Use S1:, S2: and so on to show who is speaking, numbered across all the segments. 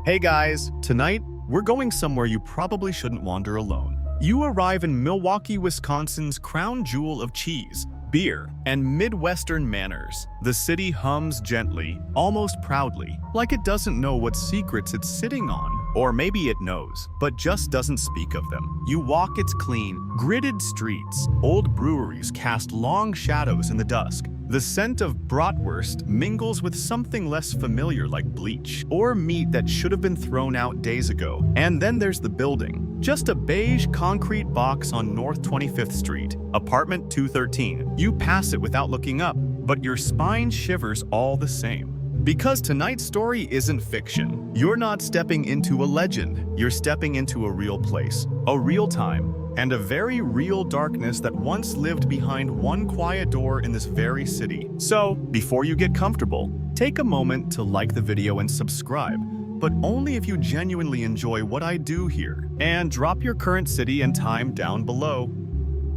S1: Hey guys, tonight we're going somewhere you probably shouldn't wander alone. You arrive in Milwaukee, Wisconsin's crown jewel of cheese, beer, and Midwestern manners. The city hums gently, almost proudly, like it doesn't know what secrets it's sitting on. Or maybe it knows, but just doesn't speak of them. You walk its clean, gridded streets. Old breweries cast long shadows in the dusk. The scent of bratwurst mingles with something less familiar like bleach, or meat that should have been thrown out days ago. And then there's the building. Just a beige concrete box on North 25th Street, apartment 213. You pass it without looking up, but your spine shivers all the same. Because tonight's story isn't fiction. You're not stepping into a legend. You're stepping into a real place, a real time, and a very real darkness that once lived behind one quiet door in this very city. So, before you get comfortable, take a moment to like the video and subscribe, but only if you genuinely enjoy what I do here. And drop your current city and time down below.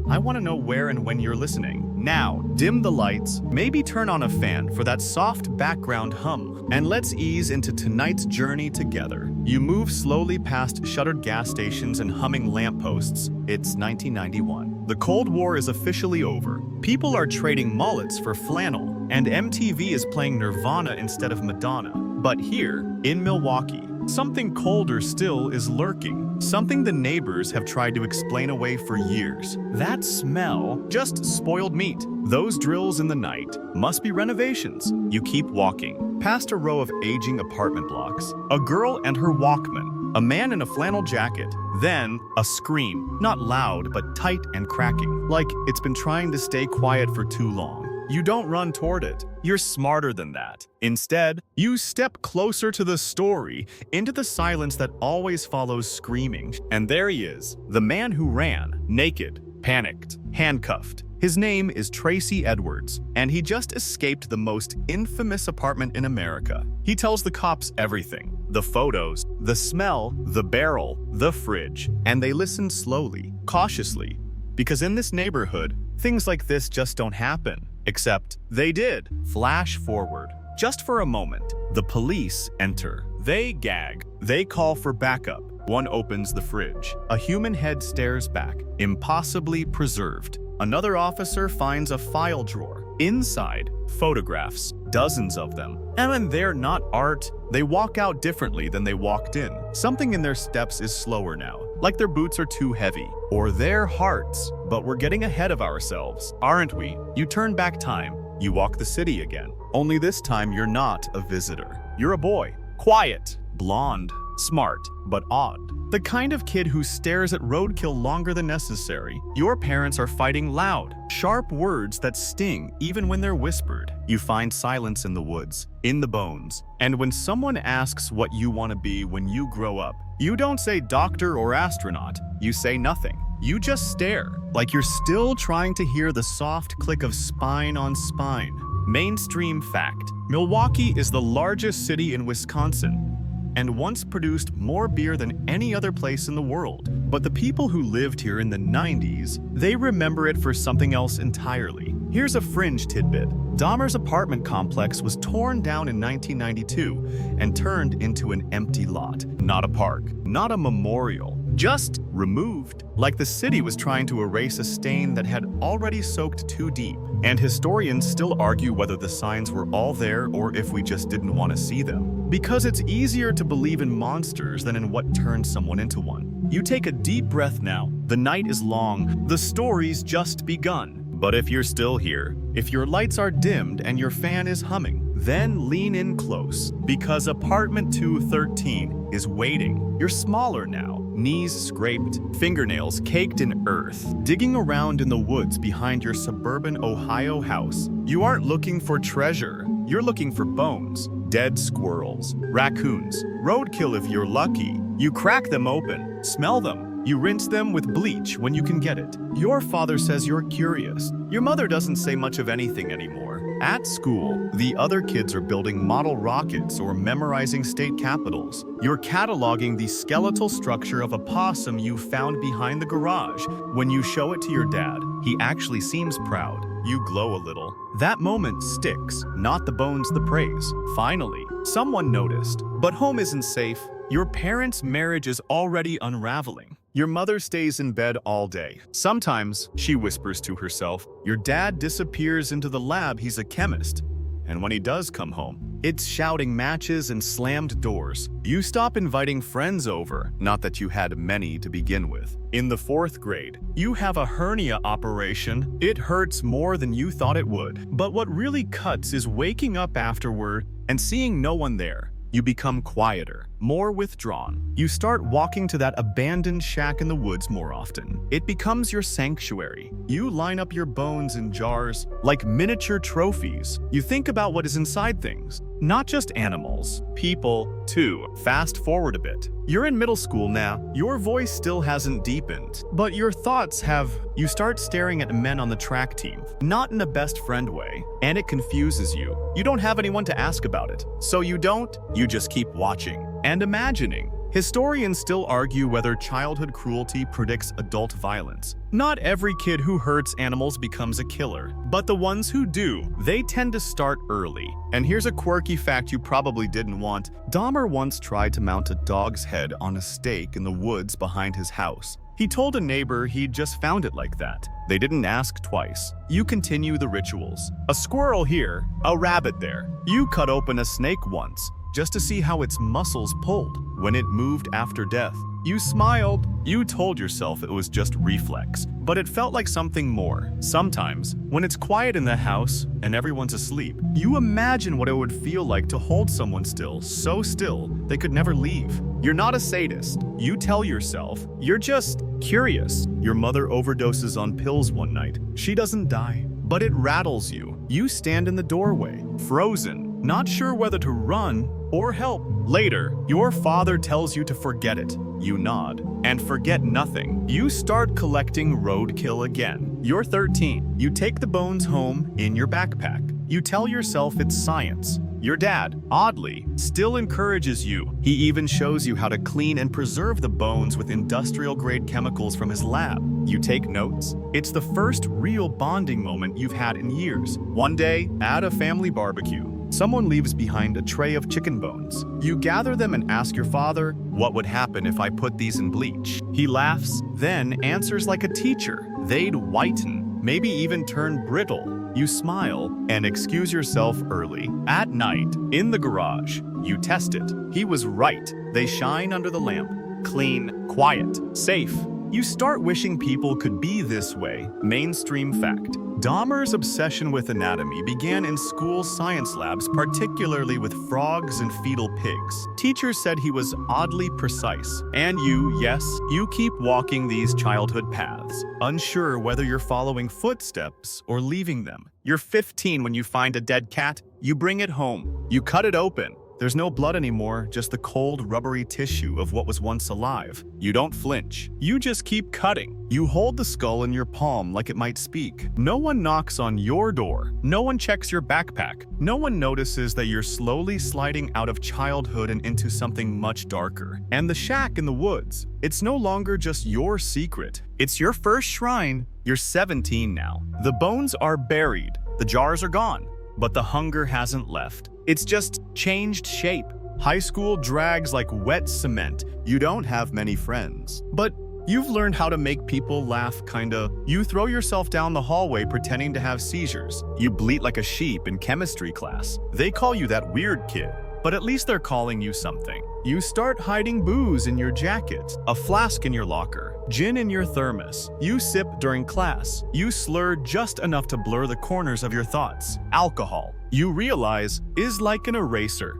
S1: I want to know where and when you're listening. Now, dim the lights, maybe turn on a fan for that soft background hum, and let's ease into tonight's journey together. You move slowly past shuttered gas stations and humming lampposts. It's 1991. The Cold War is officially over. People are trading mullets for flannel, and MTV is playing Nirvana instead of Madonna. But here, in Milwaukee, something colder still is lurking. Something the neighbors have tried to explain away for years. That smell, just spoiled meat. Those drills in the night must be renovations. You keep walking, past a row of aging apartment blocks. A girl and her Walkman. A man in a flannel jacket. Then, a scream. Not loud, but tight and cracking. Like it's been trying to stay quiet for too long. You don't run toward it. You're smarter than that. Instead, you step closer to the story, into the silence that always follows screaming. And there he is, the man who ran, naked, panicked, handcuffed. His name is Tracy Edwards, and he just escaped the most infamous apartment in America. He tells the cops everything. The photos, the smell, the barrel, the fridge. And they listen slowly, cautiously. Because in this neighborhood, things like this just don't happen. Except they did. Flash forward. Just for a moment, the police enter. They gag. They call for backup. One opens the fridge. A human head stares back, impossibly preserved. Another officer finds a file drawer. Inside, photographs, dozens of them. And when they're not art, they walk out differently than they walked in. Something in their steps is slower now, like their boots are too heavy, or their hearts. But we're getting ahead of ourselves, aren't we? You turn back time, you walk the city again. Only this time you're not a visitor. You're a boy, quiet, blonde, smart, but odd. The kind of kid who stares at roadkill longer than necessary. Your parents are fighting loud, sharp words that sting even when they're whispered. You find silence in the woods, in the bones. And when someone asks what you want to be when you grow up, you don't say doctor or astronaut. You say nothing. You just stare, like you're still trying to hear the soft click of spine on spine. Mainstream fact: Milwaukee is the largest city in Wisconsin, and once produced more beer than any other place in the world. But the people who lived here in the 90s, they remember it for something else entirely. Here's a fringe tidbit. Dahmer's apartment complex was torn down in 1992 and turned into an empty lot. Not a park, not a memorial, just removed. Like the city was trying to erase a stain that had already soaked too deep. And historians still argue whether the signs were all there or if we just didn't want to see them. Because it's easier to believe in monsters than in what turns someone into one. You take a deep breath now. The night is long. The story's just begun. But if you're still here, if your lights are dimmed and your fan is humming, then lean in close, because apartment 213 is waiting. You're smaller now, knees scraped, fingernails caked in earth, digging around in the woods behind your suburban Ohio house. You aren't looking for treasure, you're looking for bones, dead squirrels, raccoons, roadkill if you're lucky. You crack them open, smell them. You rinse them with bleach when you can get it. Your father says you're curious. Your mother doesn't say much of anything anymore. At school, the other kids are building model rockets or memorizing state capitals. You're cataloging the skeletal structure of a possum you found behind the garage. When you show it to your dad, he actually seems proud. You glow a little. That moment sticks, not the bones the praise. Finally, someone noticed. But home isn't safe. Your parents' marriage is already unraveling. Your mother stays in bed all day. Sometimes, she whispers to herself, your dad disappears into the lab, he's a chemist. And when he does come home, it's shouting matches and slammed doors. You stop inviting friends over, not that you had many to begin with. In the 4th grade, you have a hernia operation. It hurts more than you thought it would. But what really cuts is waking up afterward and seeing no one there. You become quieter, more withdrawn. You start walking to that abandoned shack in the woods more often. It becomes your sanctuary. You line up your bones in jars like miniature trophies. You think about what is inside things, not just animals, people too. Fast forward a bit. You're in middle school now. Your voice still hasn't deepened, but your thoughts have. You start staring at men on the track team, not in a best friend way, and it confuses you. You don't have anyone to ask about it, so you just keep watching and imagining. Historians still argue whether childhood cruelty predicts adult violence. Not every kid who hurts animals becomes a killer, but the ones who do, they tend to start early. And here's a quirky fact you probably didn't want. Dahmer once tried to mount a dog's head on a stake in the woods behind his house. He told a neighbor he'd just found it like that. They didn't ask twice. You continue the rituals. A squirrel here, a rabbit there. You cut open a snake once, just to see how its muscles pulled when it moved after death. You smiled. You told yourself it was just reflex, but it felt like something more. Sometimes, when it's quiet in the house and everyone's asleep, you imagine what it would feel like to hold someone still, so still they could never leave. You're not a sadist. You tell yourself, you're just curious. Your mother overdoses on pills one night. She doesn't die, but it rattles you. You stand in the doorway, frozen, not sure whether to run or help. Later, your father tells you to forget it. You nod and forget nothing. You start collecting roadkill again. You're 13. You take the bones home in your backpack. You tell yourself it's science. Your dad, oddly, still encourages you. He even shows you how to clean and preserve the bones with industrial-grade chemicals from his lab. You take notes. It's the first real bonding moment you've had in years. One day, at a family barbecue, someone leaves behind a tray of chicken bones. You gather them and ask your father, what would happen if I put these in bleach? He laughs, then answers like a teacher. They'd whiten, maybe even turn brittle. You smile and excuse yourself early. At night, in the garage, you test it. He was right. They shine under the lamp. Clean, quiet, safe. You start wishing people could be this way. Mainstream fact. Dahmer's obsession with anatomy began in school science labs, particularly with frogs and fetal pigs. Teachers said he was oddly precise. And you keep walking these childhood paths, unsure whether you're following footsteps or leaving them. You're 15 when you find a dead cat. You bring it home. You cut it open. There's no blood anymore, just the cold, rubbery tissue of what was once alive. You don't flinch. You just keep cutting. You hold the skull in your palm like it might speak. No one knocks on your door. No one checks your backpack. No one notices that you're slowly sliding out of childhood and into something much darker. And the shack in the woods, it's no longer just your secret. It's your first shrine. You're 17 now. The bones are buried. The jars are gone. But the hunger hasn't left. It's just changed shape. High school drags like wet cement. You don't have many friends. But you've learned how to make people laugh, kinda. You throw yourself down the hallway pretending to have seizures. You bleat like a sheep in chemistry class. They call you that weird kid. But at least they're calling you something. You start hiding booze in your jacket, a flask in your locker, gin in your thermos. You sip during class. You slur just enough to blur the corners of your thoughts. Alcohol, you realize, is like an eraser.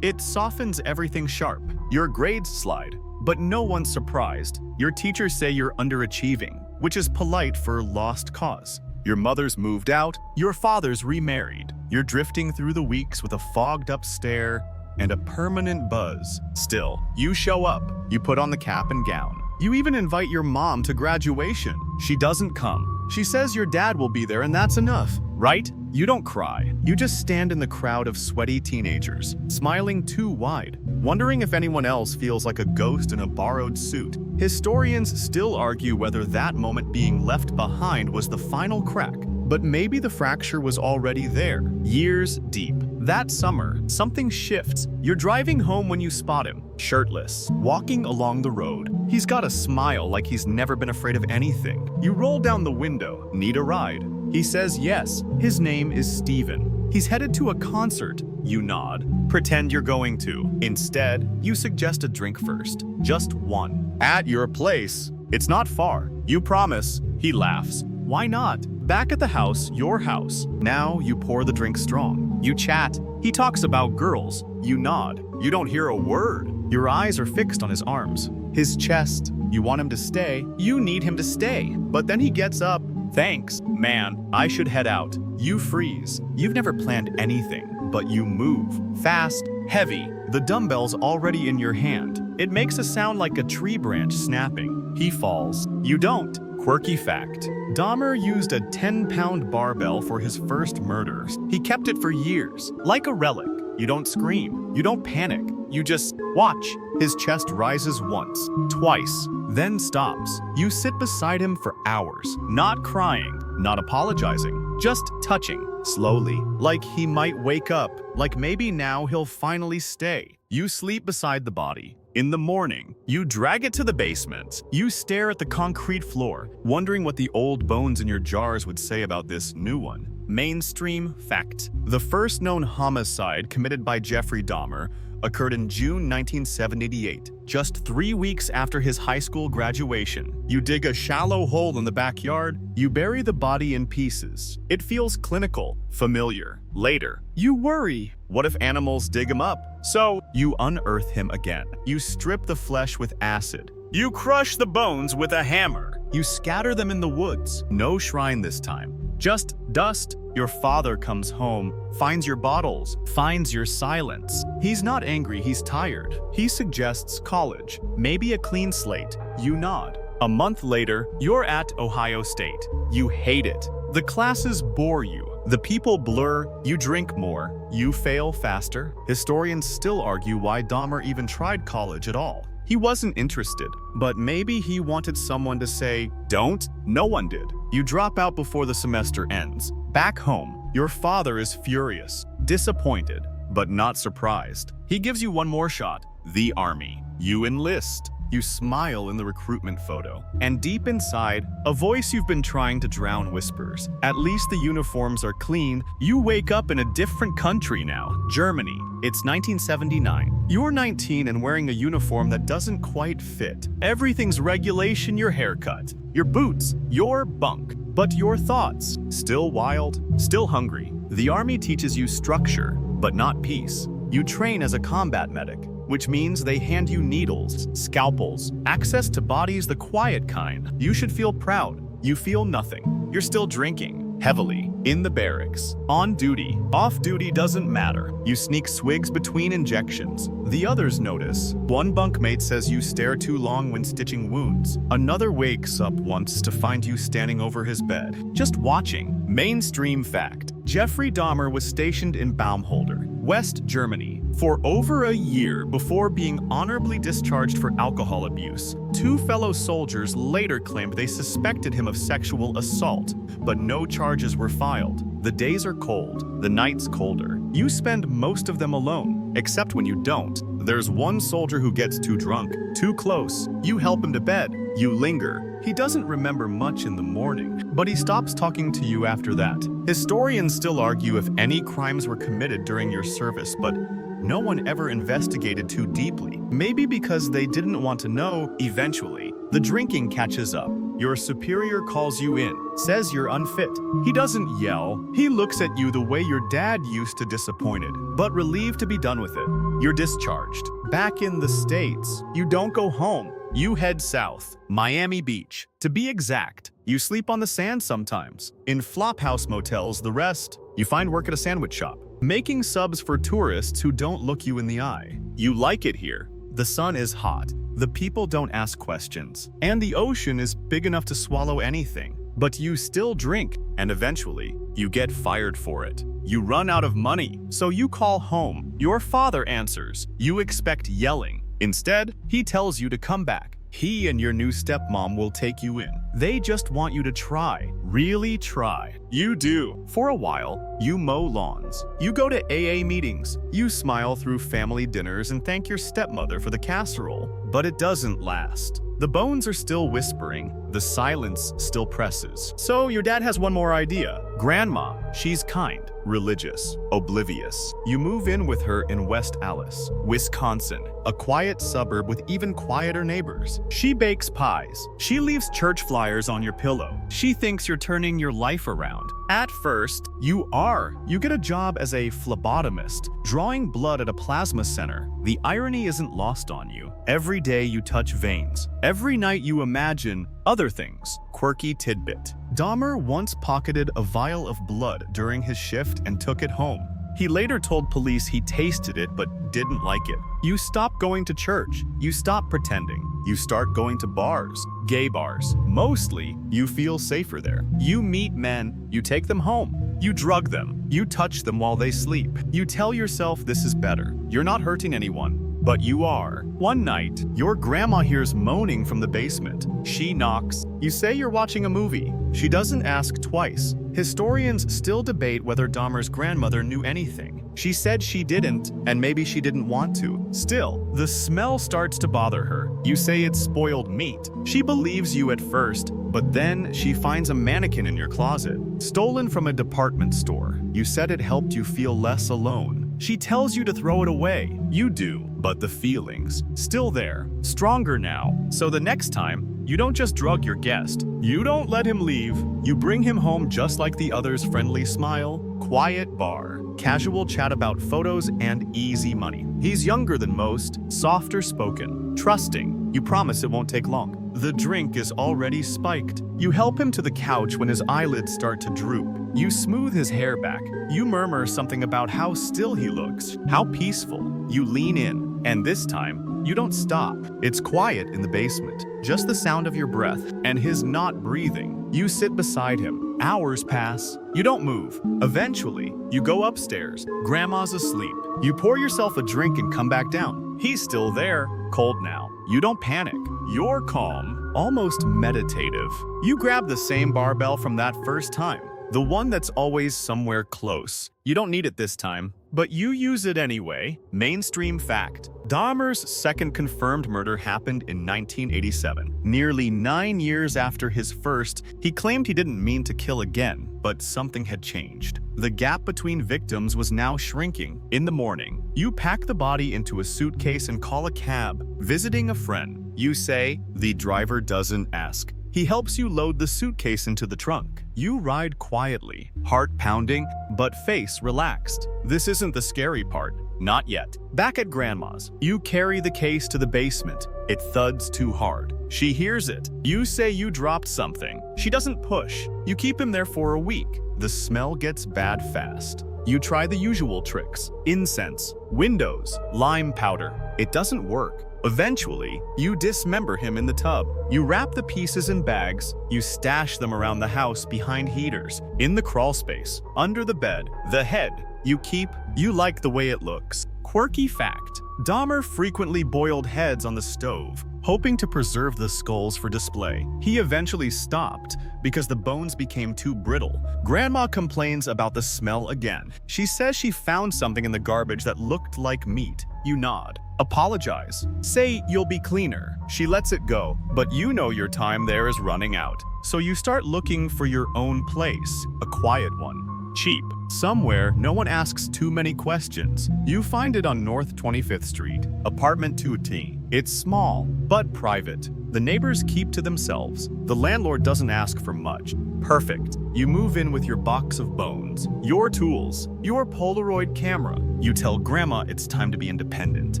S1: It softens everything sharp. Your grades slide, but no one's surprised. Your teachers say you're underachieving, which is polite for lost cause. Your mother's moved out, your father's remarried. You're drifting through the weeks with a fogged-up stare and a permanent buzz. Still, you show up. You put on the cap and gown. You even invite your mom to graduation. She doesn't come. She says your dad will be there and that's enough, right? You don't cry. You just stand in the crowd of sweaty teenagers, smiling too wide, wondering if anyone else feels like a ghost in a borrowed suit. Historians still argue whether that moment being left behind was the final crack, but maybe the fracture was already there, years deep. That summer, something shifts. You're driving home when you spot him, shirtless, walking along the road. He's got a smile like he's never been afraid of anything. You roll down the window. Need a ride? He says yes. His name is Steven. He's headed to a concert. You nod. Pretend you're going to. Instead, you suggest a drink first. Just one. At your place. It's not far. You promise. He laughs. Why not? Back at the house, your house. Now you pour the drink strong. You chat. He talks about girls. You nod. You don't hear a word. Your eyes are fixed on his arms. His chest. You want him to stay. You need him to stay. But then he gets up. Thanks, man. I should head out. You freeze. You've never planned anything, but you move. Fast, heavy. The dumbbell's already in your hand. It makes a sound like a tree branch snapping. He falls. You don't. Quirky fact. Dahmer used a 10-pound barbell for his first murders. He kept it for years, like a relic. You don't scream. You don't panic. You just watch. His chest rises once, twice, then stops. You sit beside him for hours, not crying, not apologizing, just touching, slowly, like he might wake up, like maybe now he'll finally stay. You sleep beside the body. In the morning, you drag it to the basement. You stare at the concrete floor, wondering what the old bones in your jars would say about this new one. Mainstream fact. The first known homicide committed by Jeffrey Dahmer occurred in June 1978, just 3 weeks after his high school graduation. You dig a shallow hole in the backyard. You bury the body in pieces. It feels clinical, familiar. Later, you worry. What if animals dig him up? So, you unearth him again. You strip the flesh with acid. You crush the bones with a hammer. You scatter them in the woods. No shrine this time. Just dust. Your father comes home, finds your bottles, finds your silence. He's not angry, he's tired. He suggests college, maybe a clean slate. You nod. A month later, you're at Ohio State. You hate it. The classes bore you. The people blur. You drink more. You fail faster. Historians still argue why Dahmer even tried college at all. He wasn't interested, but maybe he wanted someone to say, don't. No one did. You drop out before the semester ends. Back home, your father is furious, disappointed, but not surprised. He gives you one more shot, the army. You enlist. You smile in the recruitment photo. And deep inside, a voice you've been trying to drown whispers. At least the uniforms are clean. You wake up in a different country now, Germany. It's 1979. You're 19 and wearing a uniform that doesn't quite fit. Everything's regulation, your haircut, your boots, your bunk. But your thoughts, still wild, still hungry. The army teaches you structure, but not peace. You train as a combat medic, which means they hand you needles, scalpels, access to bodies the quiet kind. You should feel proud. You feel nothing. You're still drinking, heavily, in the barracks. On duty. Off duty doesn't matter. You sneak swigs between injections. The others notice. One bunkmate says you stare too long when stitching wounds. Another wakes up once to find you standing over his bed, just watching. Mainstream fact. Jeffrey Dahmer was stationed in Baumholder, West Germany, for over a year before being honorably discharged for alcohol abuse. 2 fellow soldiers later claimed they suspected him of sexual assault, but no charges were filed. The days are cold, the nights colder. You spend most of them alone, except when you don't. There's one soldier who gets too drunk, too close. You help him to bed. You linger. He doesn't remember much in the morning, but he stops talking to you after that. Historians still argue if any crimes were committed during your service, but no one ever investigated too deeply. Maybe because they didn't want to know. Eventually, the drinking catches up. Your superior calls you in, says you're unfit. He doesn't yell. He looks at you the way your dad used to, disappointed, but relieved to be done with it. You're discharged. Back in the States, you don't go home. You head south, Miami Beach. To be exact, you sleep on the sand sometimes. In flophouse motels, the rest. You find work at a sandwich shop, making subs for tourists who don't look you in the eye. You like it here. The sun is hot. The people don't ask questions. And the ocean is big enough to swallow anything. But you still drink, and eventually, you get fired for it. You run out of money, so you call home. Your father answers. You expect yelling. Instead, he tells you to come back. He and your new stepmom will take you in. They just want you to try, really try. You do. For a while, you mow lawns. You go to AA meetings. You smile through family dinners and thank your stepmother for the casserole. But it doesn't last. The bones are still whispering. The silence still presses. So your dad has one more idea. Grandma, she's kind, religious, oblivious. You move in with her in West Allis, Wisconsin, a quiet suburb with even quieter neighbors. She bakes pies. She leaves church flyers on your pillow. She thinks you're turning your life around. At first, you are. You get a job as a phlebotomist, drawing blood at a plasma center. The irony isn't lost on you. Every day you touch veins. Every night you imagine other things. Quirky tidbit. Dahmer once pocketed a vial of blood during his shift and took it home. He later told police he tasted it but didn't like it. You stop going to church. You stop pretending. You start going to bars, gay bars. Mostly, you feel safer there. You meet men. You take them home. You drug them. You touch them while they sleep. You tell yourself this is better. You're not hurting anyone. But you are. One night, your grandma hears moaning from the basement. She knocks. You say you're watching a movie. She doesn't ask twice. Historians still debate whether Dahmer's grandmother knew anything. She said she didn't, and maybe she didn't want to. Still, the smell starts to bother her. You say it's spoiled meat. She believes you at first, but then she finds a mannequin in your closet, stolen from a department store. You said it helped you feel less alone. She tells you to throw it away. You do, but the feelings, still there, stronger now. So the next time, you don't just drug your guest. You don't let him leave. You bring him home just like the others' friendly smile, quiet bar, casual chat about photos and easy money. He's younger than most, softer spoken, trusting. You promise it won't take long. The drink is already spiked. You help him to the couch when his eyelids start to droop. You smooth his hair back. You murmur something about how still he looks, how peaceful. You lean in, and this time, you don't stop. It's quiet in the basement, just the sound of your breath and his not breathing. You sit beside him. Hours pass. You don't move. Eventually, you go upstairs. Grandma's asleep. You pour yourself a drink and come back down. He's still there, cold now. You don't panic. You're calm, almost meditative. You grab the same barbell from that first time, the one that's always somewhere close. You don't need it this time, but you use it anyway. Mainstream fact. Dahmer's second confirmed murder happened in 1987. Nearly 9 years after his first, he claimed he didn't mean to kill again, but something had changed. The gap between victims was now shrinking. In the morning, you pack the body into a suitcase and call a cab, visiting a friend. You say, the driver doesn't ask. He helps you load the suitcase into the trunk. You ride quietly, heart pounding, but face relaxed. This isn't the scary part. Not yet. Back at Grandma's, you carry the case to the basement. It thuds too hard. She hears it. You say you dropped something. She doesn't push. You keep him there for a week. The smell gets bad fast. You try the usual tricks. Incense, windows, lime powder. It doesn't work. Eventually, you dismember him in the tub. You wrap the pieces in bags. You stash them around the house behind heaters, in the crawl space, under the bed. The head you keep. You like the way it looks. Quirky fact. Dahmer frequently boiled heads on the stove, hoping to preserve the skulls for display. He eventually stopped because the bones became too brittle. Grandma complains about the smell again. She says she found something in the garbage that looked like meat. You nod. Apologize. Say you'll be cleaner. She lets it go, but you know your time there is running out. So you start looking for your own place, a quiet one. Cheap. Somewhere no one asks too many questions. You find it on North 25th Street, apartment 2T. It's small, but private. The neighbors keep to themselves. The landlord doesn't ask for much. Perfect. You move in with your box of bones, your tools, your Polaroid camera. You tell Grandma it's time to be independent.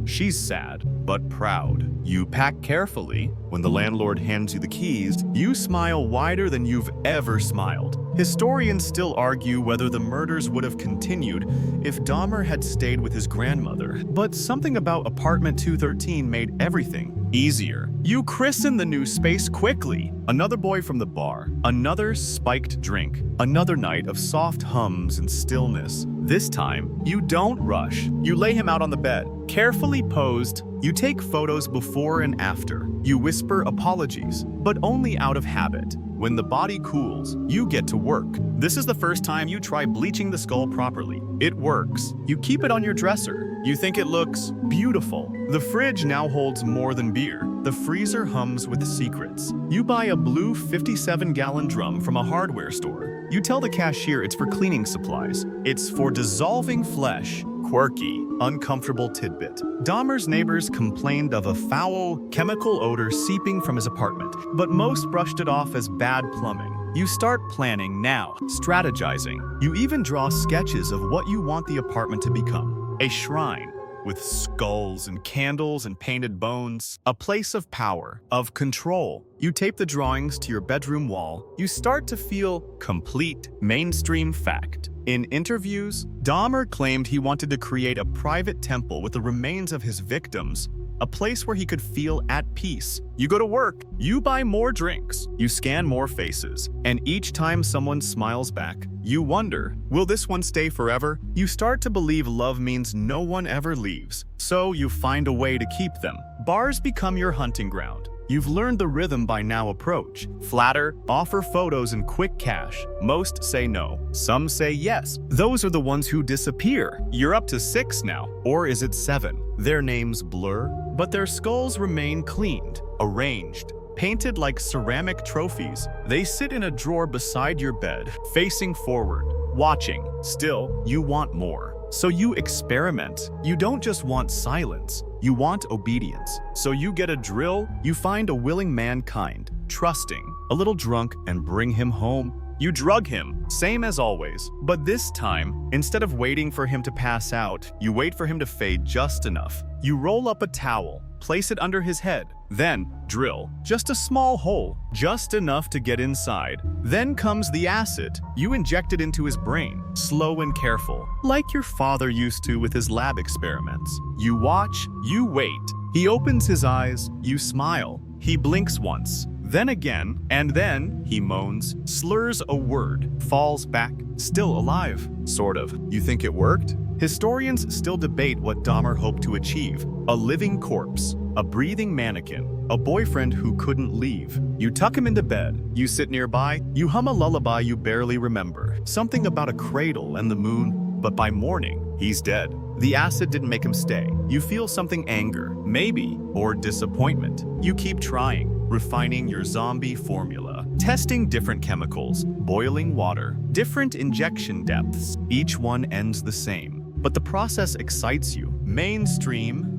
S1: She's sad, but proud. You pack carefully. When the landlord hands you the keys, you smile wider than you've ever smiled. Historians still argue whether the murders would have continued if Dahmer had stayed with his grandmother, but something about apartment 213 made everything easier. You christen the new space quickly. Another boy from the bar, another spiked drink, another night of soft hums and stillness. This time, you don't rush. You lay him out on the bed, carefully posed. You take photos before and after. You whisper apologies, but only out of habit. When the body cools, you get to work. This is the first time you try bleaching the skull properly. It works. You keep it on your dresser. You think it looks beautiful. The fridge now holds more than beer. The freezer hums with secrets. You buy a blue 57-gallon drum from a hardware store. You tell the cashier it's for cleaning supplies. It's for dissolving flesh. Quirky, uncomfortable tidbit. Dahmer's neighbors complained of a foul, chemical odor seeping from his apartment, but most brushed it off as bad plumbing. You start planning now, strategizing. You even draw sketches of what you want the apartment to become. A shrine with skulls and candles and painted bones. A place of power, of control. You tape the drawings to your bedroom wall. You start to feel complete. Mainstream fact. In interviews, Dahmer claimed he wanted to create a private temple with the remains of his victims, a place where he could feel at peace. You go to work, you buy more drinks, you scan more faces, and each time someone smiles back, you wonder, will this one stay forever? You start to believe love means no one ever leaves, so you find a way to keep them. Bars become your hunting ground. You've learned the rhythm by now. Approach, flatter, offer photos and quick cash. Most say no, some say yes. Those are the ones who disappear. You're up to 6 now, or is it 7? Their names blur, but their skulls remain cleaned, arranged, painted like ceramic trophies. They sit in a drawer beside your bed, facing forward, watching. Still, you want more. So you experiment. You don't just want silence, you want obedience. So you get a drill, you find a willing mankind, trusting, a little drunk, and bring him home. You drug him, same as always. But this time, instead of waiting for him to pass out, you wait for him to fade just enough. You roll up a towel, place it under his head, then drill just a small hole, just enough to get inside. Then comes the acid. You inject it into his brain, slow and careful, like your father used to with his lab experiments. You watch, you wait. He opens his eyes, you smile. He blinks once, then again, and then he moans, slurs a word, falls back, still alive, sort of. You think it worked? Historians still debate what Dahmer hoped to achieve. A living corpse, a breathing mannequin, a boyfriend who couldn't leave. You tuck him into bed, you sit nearby, you hum a lullaby you barely remember. Something about a cradle and the moon, but by morning, he's dead. The acid didn't make him stay. You feel something, anger, maybe, or disappointment. You keep trying, refining your zombie formula, testing different chemicals, boiling water, different injection depths. Each one ends the same. But the process excites you. Mainstream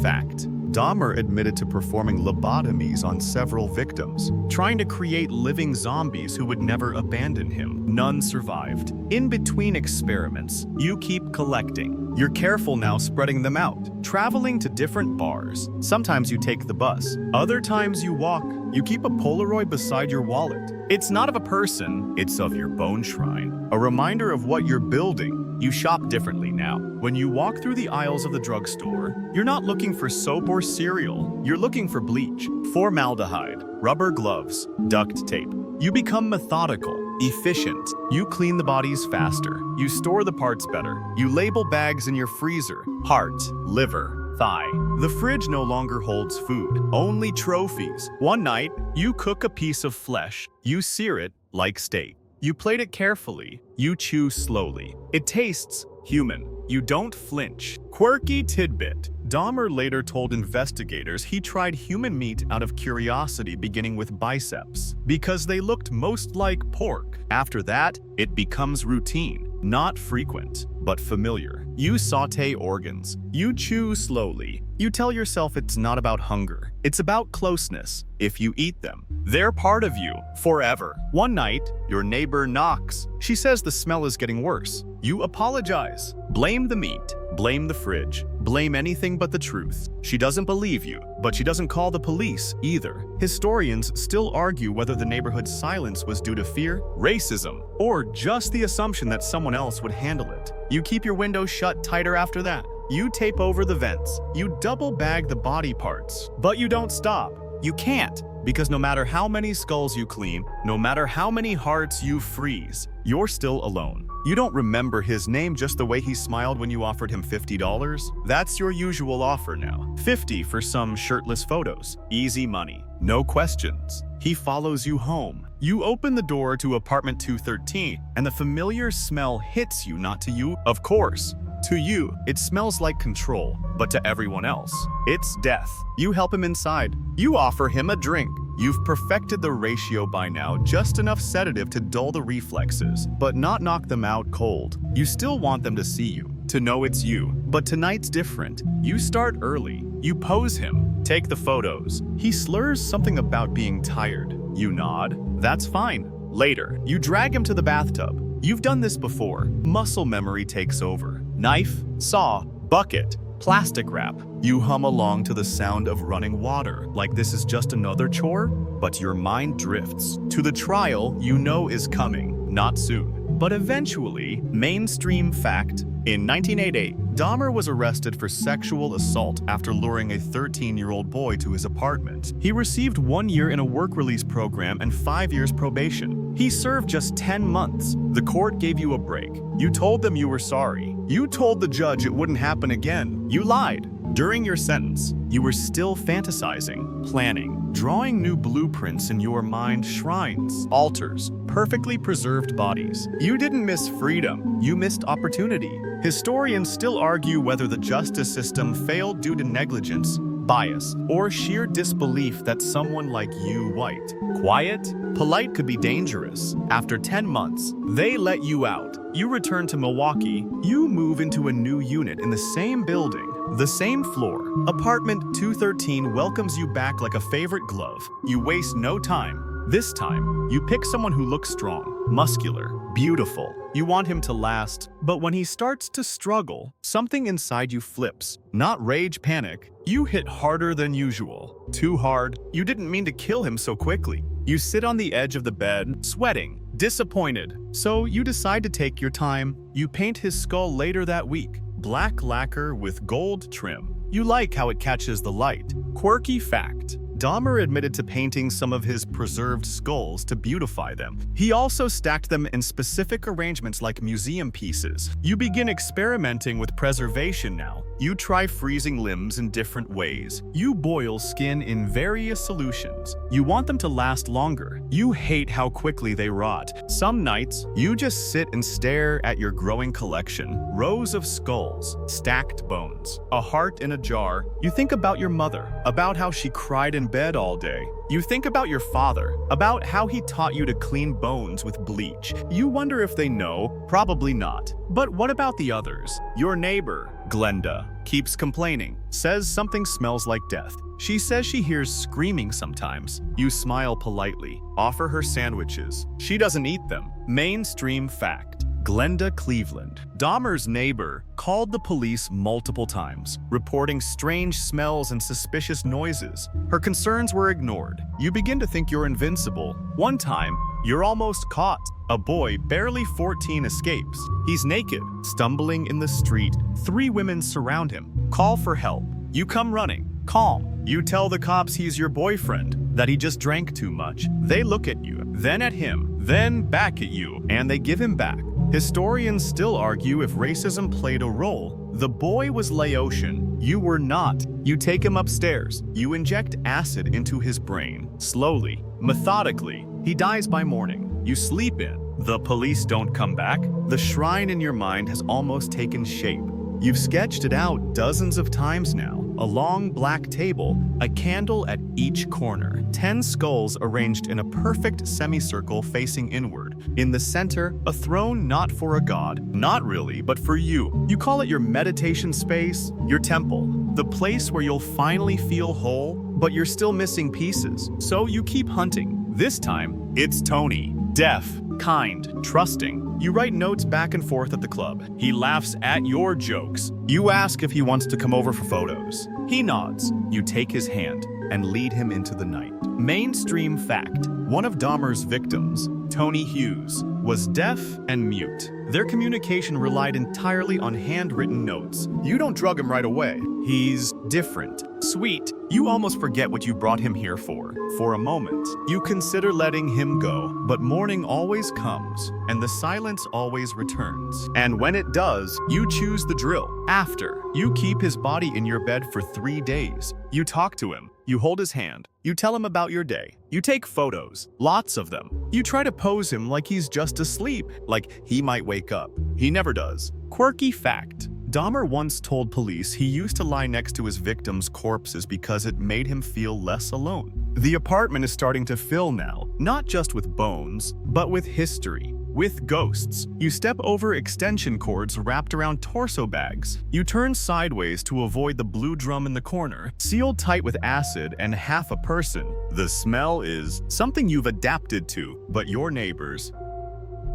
S1: fact. Dahmer admitted to performing lobotomies on several victims, trying to create living zombies who would never abandon him. None survived. In between experiments, you keep collecting. You're careful now, spreading them out, traveling to different bars. Sometimes you take the bus, other times you walk. You keep a Polaroid beside your wallet. It's not of a person, it's of your bone shrine, a reminder of what you're building. You shop differently now. When you walk through the aisles of the drugstore, you're not looking for soap or cereal. You're looking for bleach, formaldehyde, rubber gloves, duct tape. You become methodical, efficient. You clean the bodies faster. You store the parts better. You label bags in your freezer. Heart, liver, thigh. The fridge no longer holds food, only trophies. One night, you cook a piece of flesh. You sear it like steak. You plate it carefully. You chew slowly. It tastes human. You don't flinch. Quirky tidbit. Dahmer later told investigators he tried human meat out of curiosity, beginning with biceps, because they looked most like pork. After that, it becomes routine, not frequent. but familiar. You saute organs. You chew slowly. You tell yourself it's not about hunger. It's about closeness. If you eat them, they're part of you forever. One night, your neighbor knocks. She says the smell is getting worse. You apologize. Blame the meat. Blame the fridge. Blame anything but the truth. She doesn't believe you, but she doesn't call the police either. Historians still argue whether the neighborhood's silence was due to fear, racism, or just the assumption that someone else would handle it. You keep your windows shut tighter after that. You tape over the vents. You double bag the body parts. But you don't stop. You can't, because no matter how many skulls you clean, no matter how many hearts you freeze, you're still alone. You don't remember his name just the way he smiled when you offered him $50. That's your usual offer now. $50 for some shirtless photos. Easy money. No questions. He follows you home. You open the door to apartment 213, and the familiar smell hits you, not to you, of course. To you, it smells like control, but to everyone else, it's death. You help him inside. You offer him a drink. You've perfected the ratio by now, just enough sedative to dull the reflexes, but not knock them out cold. You still want them to see you, to know it's you. But tonight's different. You start early. You pose him. Take the photos. He slurs something about being tired. You nod. That's fine. Later, you drag him to the bathtub. You've done this before. Muscle memory takes over. Knife, saw, bucket, plastic wrap. You hum along to the sound of running water, like this is just another chore, but your mind drifts to the trial you know is coming, not soon. But eventually, mainstream fact, in 1988, Dahmer was arrested for sexual assault after luring a 13-year-old boy to his apartment. He received 1 year in a work release program and 5 years probation. He served just 10 months. The court gave you a break. You told them you were sorry. You told the judge it wouldn't happen again. You lied. During your sentence, you were still fantasizing, planning, drawing new blueprints in your mind, shrines, altars, perfectly preserved bodies. You didn't miss freedom, you missed opportunity. Historians still argue whether the justice system failed due to negligence, bias, or sheer disbelief that someone like you, white, quiet, polite could be dangerous. After 10 months, they let you out. You return to Milwaukee. You move into a new unit in the same building. The same floor. Apartment 213 welcomes you back like a favorite glove. You waste no time. This time, you pick someone who looks strong, muscular, beautiful. You want him to last, but when he starts to struggle, something inside you flips. Not rage, panic. You hit harder than usual. Too hard. You didn't mean to kill him so quickly. You sit on the edge of the bed, sweating, disappointed. So you decide to take your time. You paint his skull later that week. Black lacquer with gold trim. You like how it catches the light. Quirky fact. Dahmer admitted to painting some of his preserved skulls to beautify them. He also stacked them in specific arrangements like museum pieces. You begin experimenting with preservation now. You try freezing limbs in different ways. You boil skin in various solutions. You want them to last longer. You hate how quickly they rot. Some nights, you just sit and stare at your growing collection. Rows of skulls, stacked bones, a heart in a jar. You think about your mother, about how she cried in bed all day. You think about your father, about how he taught you to clean bones with bleach. You wonder if they know, probably not. But what about the others? Your neighbor, Glenda, keeps complaining, says something smells like death. She says she hears screaming sometimes. You smile politely, offer her sandwiches. She doesn't eat them. Mainstream fact. Glenda Cleveland, Dahmer's neighbor, called the police multiple times, reporting strange smells and suspicious noises. Her concerns were ignored. You begin to think you're invincible. One time, you're almost caught. A boy, barely 14, escapes. He's naked, stumbling in the street. 3 women surround him. Call for help. You come running, calm. You tell the cops he's your boyfriend, that he just drank too much. They look at you, then at him, then back at you, and they give him back. Historians still argue if racism played a role. The boy was Laotian. You were not. You take him upstairs. You inject acid into his brain. Slowly, methodically. He dies by morning. You sleep in. The police don't come back. The shrine in your mind has almost taken shape. You've sketched it out dozens of times now. A long black table, a candle at each corner, 10 skulls arranged in a perfect semicircle facing inward. In the center, a throne not for a god. Not really, but for you. You call it your meditation space, your temple. The place where you'll finally feel whole, but you're still missing pieces. So you keep hunting. This time, it's Tony. Deaf, kind, trusting. You write notes back and forth at the club. He laughs at your jokes. You ask if he wants to come over for photos. He nods. You take his hand and lead him into the night. Mainstream fact: one of Dahmer's victims, Tony Hughes, was deaf and mute. Their communication relied entirely on handwritten notes. You don't drug him right away. He's different, sweet. You almost forget what you brought him here for. For a moment, you consider letting him go, but morning always comes, and the silence always returns. And when it does, you choose the drill. After, you keep his body in your bed for 3 days. You talk to him. You hold his hand. You tell him about your day. You take photos, lots of them. You try to pose him like he's just asleep, like he might wake up. He never does. Quirky fact: Dahmer once told police he used to lie next to his victims' corpses because it made him feel less alone. The apartment is starting to fill now, not just with bones, but with history. With ghosts. You step over extension cords wrapped around torso bags. You turn sideways to avoid the blue drum in the corner, sealed tight with acid and half a person. The smell is something you've adapted to, but your neighbors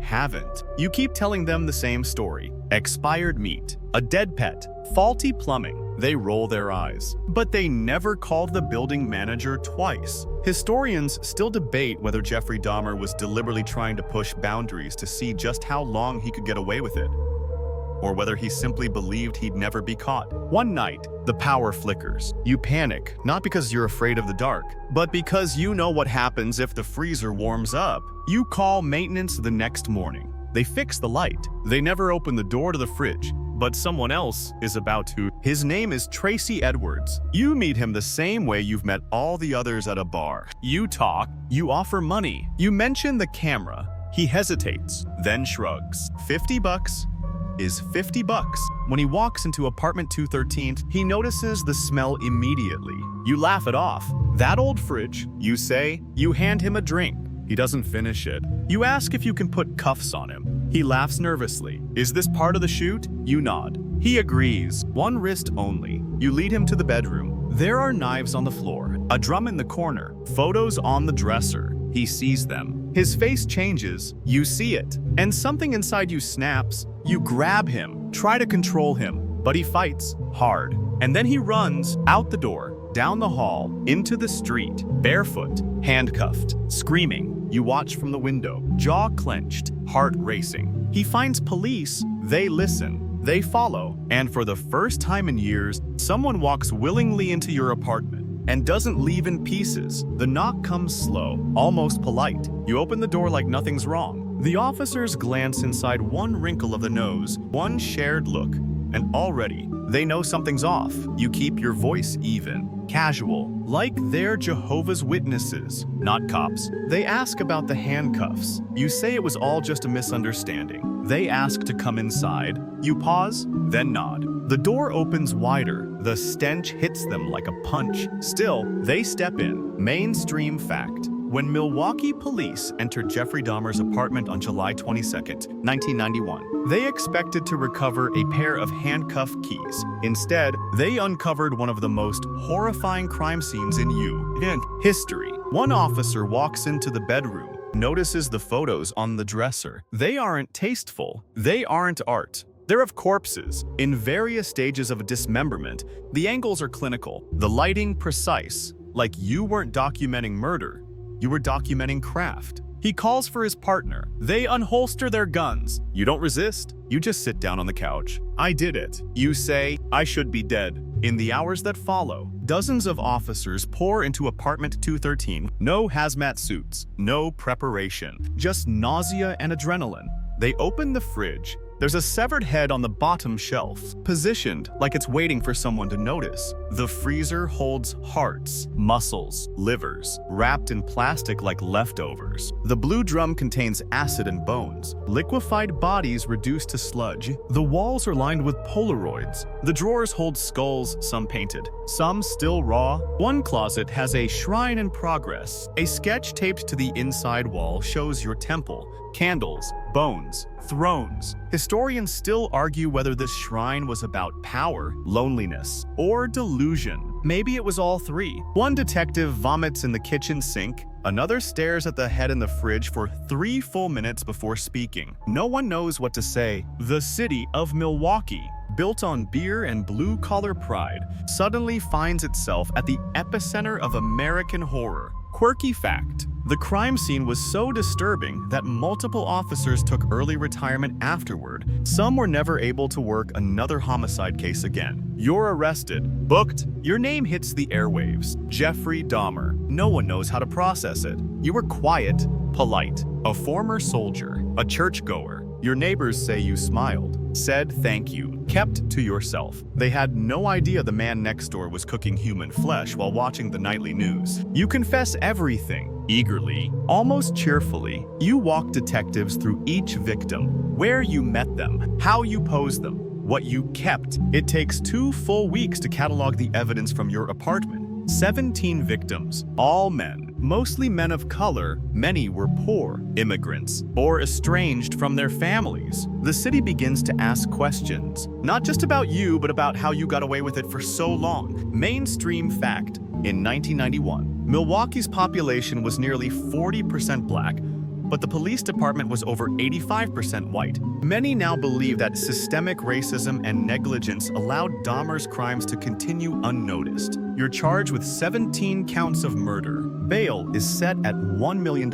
S1: haven't. You keep telling them the same story. Expired meat, a dead pet, faulty plumbing. They roll their eyes. But they never called the building manager twice. Historians still debate whether Jeffrey Dahmer was deliberately trying to push boundaries to see just how long he could get away with it, or whether he simply believed he'd never be caught. One night, the power flickers. You panic, not because you're afraid of the dark, but because you know what happens if the freezer warms up. You call maintenance the next morning. They fix the light. They never open the door to the fridge, but someone else is about to. His name is Tracy Edwards. You meet him the same way you've met all the others at a bar. You talk, you offer money, you mention the camera. He hesitates, then shrugs. $50 is $50. When he walks into apartment 213, he notices the smell immediately. You laugh it off. That old fridge, you say. You hand him a drink. He doesn't finish it. You ask if you can put cuffs on him. He laughs nervously. Is this part of the shoot? You nod. He agrees. One wrist only. You lead him to the bedroom. There are knives on the floor, a drum in the corner, photos on the dresser. He sees them. His face changes. You see it. And something inside you snaps. You grab him, try to control him, but he fights hard. And then he runs out the door, down the hall, into the street, barefoot, handcuffed, screaming. You watch from the window, jaw clenched, heart racing. He finds police. They listen. They follow. And for the first time in years, someone walks willingly into your apartment and doesn't leave in pieces. The knock comes slow, almost polite. You open the door like nothing's wrong. The officers glance inside one wrinkle of the nose, one shared look, and already they know something's off. You keep your voice even, casual, like they're Jehovah's Witnesses, not cops. They ask about the handcuffs. You say it was all just a misunderstanding. They ask to come inside. You pause, then nod. The door opens wider. The stench hits them like a punch. Still, they step in. Mainstream fact. When Milwaukee police entered Jeffrey Dahmer's apartment on July 22, 1991, they expected to recover a pair of handcuff keys. Instead, they uncovered one of the most horrifying crime scenes in history. One officer walks into the bedroom, notices the photos on the dresser. They aren't tasteful. They aren't art. They're of corpses, in various stages of dismemberment. The angles are clinical, the lighting precise, like you weren't documenting murder. You were documenting craft. He calls for his partner. They unholster their guns. You don't resist. You just sit down on the couch. I did it. You say, I should be dead. In the hours that follow, dozens of officers pour into apartment 213. No hazmat suits, no preparation, just nausea and adrenaline. They open the fridge. There's a severed head on the bottom shelf, positioned like it's waiting for someone to notice. The freezer holds hearts, muscles, livers, wrapped in plastic like leftovers. The blue drum contains acid and bones, liquefied bodies reduced to sludge. The walls are lined with Polaroids. The drawers hold skulls, some painted, some still raw. One closet has a shrine in progress. A sketch taped to the inside wall shows your temple, candles, bones, thrones. Historians still argue whether this shrine was about power, loneliness, or delusion. Maybe it was all three. One detective vomits in the kitchen sink, another stares at the head in the fridge for 3 full minutes before speaking. No one knows what to say. The city of Milwaukee, built on beer and blue-collar pride, suddenly finds itself at the epicenter of American horror. Quirky fact: the crime scene was so disturbing that multiple officers took early retirement afterward. Some were never able to work another homicide case again. You're arrested, booked, your name hits the airwaves. Jeffrey Dahmer. No one knows how to process it. You were quiet, polite, a former soldier, a churchgoer. Your neighbors say you smiled, said thank you, kept to yourself. They had no idea the man next door was cooking human flesh while watching the nightly news. You confess everything, eagerly, almost cheerfully. You walk detectives through each victim, where you met them, how you posed them, what you kept. It takes 2 full weeks to catalog the evidence from your apartment. 17 victims, all men, mostly men of color. Many were poor, immigrants, or estranged from their families. The city begins to ask questions, not just about you, but about how you got away with it for so long. Mainstream fact: in 1991, Milwaukee's population was nearly 40% black, but the police department was over 85% white. Many now believe that systemic racism and negligence allowed Dahmer's crimes to continue unnoticed. You're charged with 17 counts of murder. Bail is set at $1 million.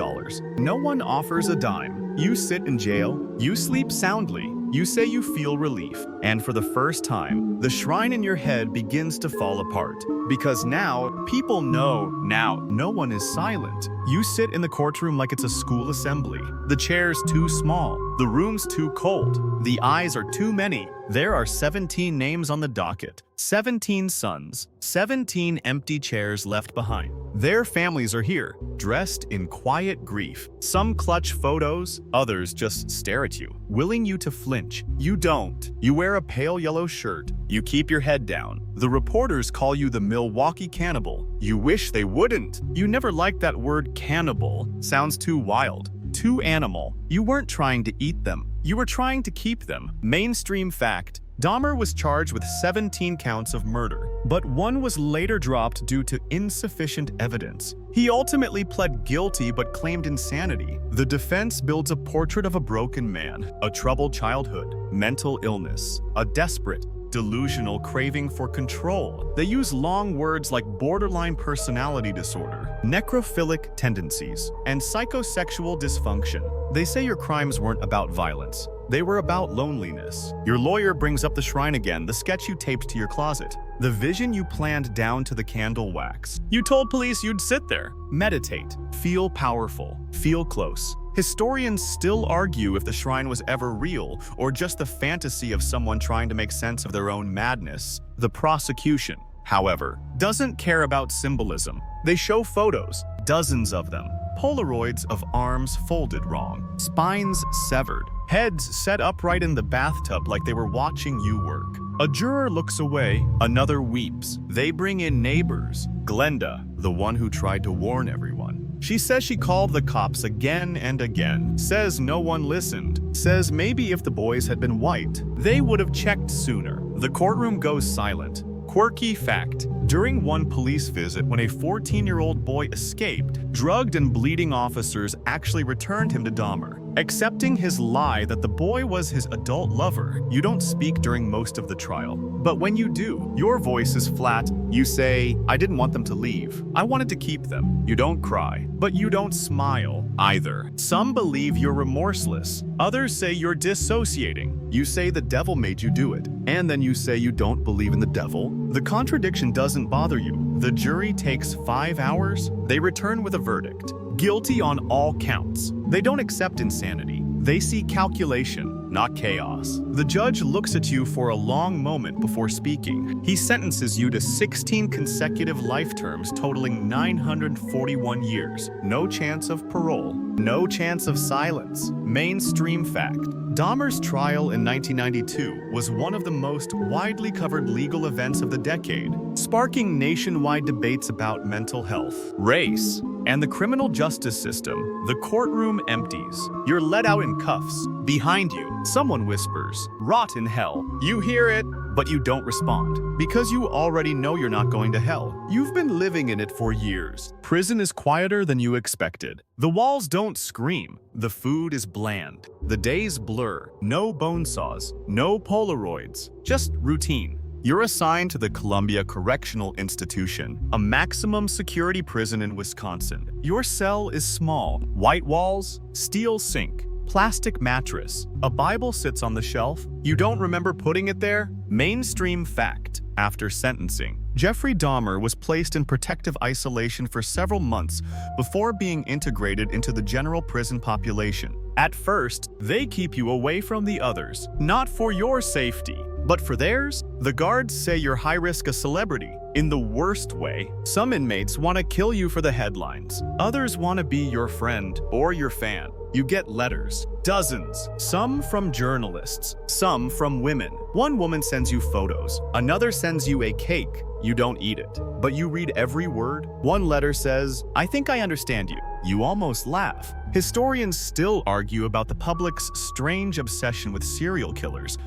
S1: No one offers a dime. You sit in jail, you sleep soundly, you say you feel relief, and for the first time, the shrine in your head begins to fall apart. Because now, people know, now, no one is silent. You sit in the courtroom like it's a school assembly. The chair's too small, the room's too cold, the eyes are too many. There are 17 names on the docket, 17 sons, 17 empty chairs left behind. Their families are here, dressed in quiet grief. Some clutch photos, others just stare at you, willing you to flinch. You don't. You wear a pale yellow shirt. You keep your head down. The reporters call you the Milwaukee cannibal. You wish they wouldn't. You never liked that word cannibal. Sounds too wild, too animal. You weren't trying to eat them. You were trying to keep them. Mainstream fact: Dahmer was charged with 17 counts of murder, but one was later dropped due to insufficient evidence. He ultimately pled guilty but claimed insanity. The defense builds a portrait of a broken man, a troubled childhood, mental illness, a desperate, delusional craving for control. They use long words like borderline personality disorder, necrophilic tendencies, and psychosexual dysfunction. They say your crimes weren't about violence. They were about loneliness. Your lawyer brings up the shrine again, the sketch you taped to your closet, the vision you planned down to the candle wax. You told police you'd sit there, meditate, feel powerful, feel close. Historians still argue if the shrine was ever real or just the fantasy of someone trying to make sense of their own madness. The prosecution, however, doesn't care about symbolism. They show photos, dozens of them. Polaroids of arms folded wrong, spines severed, heads set upright in the bathtub like they were watching you work. A juror looks away, another weeps. They bring in neighbors. Glenda, the one who tried to warn everyone. She says she called the cops again and again, says no one listened, says maybe if the boys had been white, they would have checked sooner. The courtroom goes silent. Quirky fact: during one police visit when a 14-year-old boy escaped, drugged and bleeding officers actually returned him to Dahmer, accepting his lie that the boy was his adult lover. You don't speak during most of the trial, but when you do, your voice is flat. You say, I didn't want them to leave. I wanted to keep them. You don't cry, but you don't smile either. Some believe you're remorseless. Others say you're dissociating. You say the devil made you do it, and then you say you don't believe in the devil. The contradiction doesn't bother you. The jury takes 5 hours. They return with a verdict: guilty on all counts. They don't accept insanity. They see calculation, not chaos. The judge looks at you for a long moment before speaking. He sentences you to 16 consecutive life terms totaling 941 years. No chance of parole. No chance of silence. Mainstream fact: Dahmer's trial in 1992 was one of the most widely covered legal events of the decade. sparking nationwide debates about mental health, race, and the criminal justice system. The courtroom empties. You're let out in cuffs. Behind you, someone whispers, "Rot in hell." You hear it, but you don't respond, because you already know you're not going to hell. You've been living in it for years. Prison is quieter than you expected. The walls don't scream. The food is bland. The days blur. No bone saws. No Polaroids. Just routine. You're assigned to the Columbia Correctional Institution, a maximum security prison in Wisconsin. Your cell is small. White walls, steel sink, plastic mattress. A Bible sits on the shelf. You don't remember putting it there? Mainstream fact. After sentencing, Jeffrey Dahmer was placed in protective isolation for several months before being integrated into the general prison population. At first, they keep you away from the others, not for your safety, but for theirs. The guards say you're high-risk a celebrity. In the worst way, some inmates want to kill you for the headlines. Others want to be your friend or your fan. You get letters, dozens, some from journalists, some from women. One woman sends you photos, another sends you a cake. You don't eat it, but you read every word. One letter says, "I think I understand you." You almost laugh. Historians still argue about the public's strange obsession with serial killers.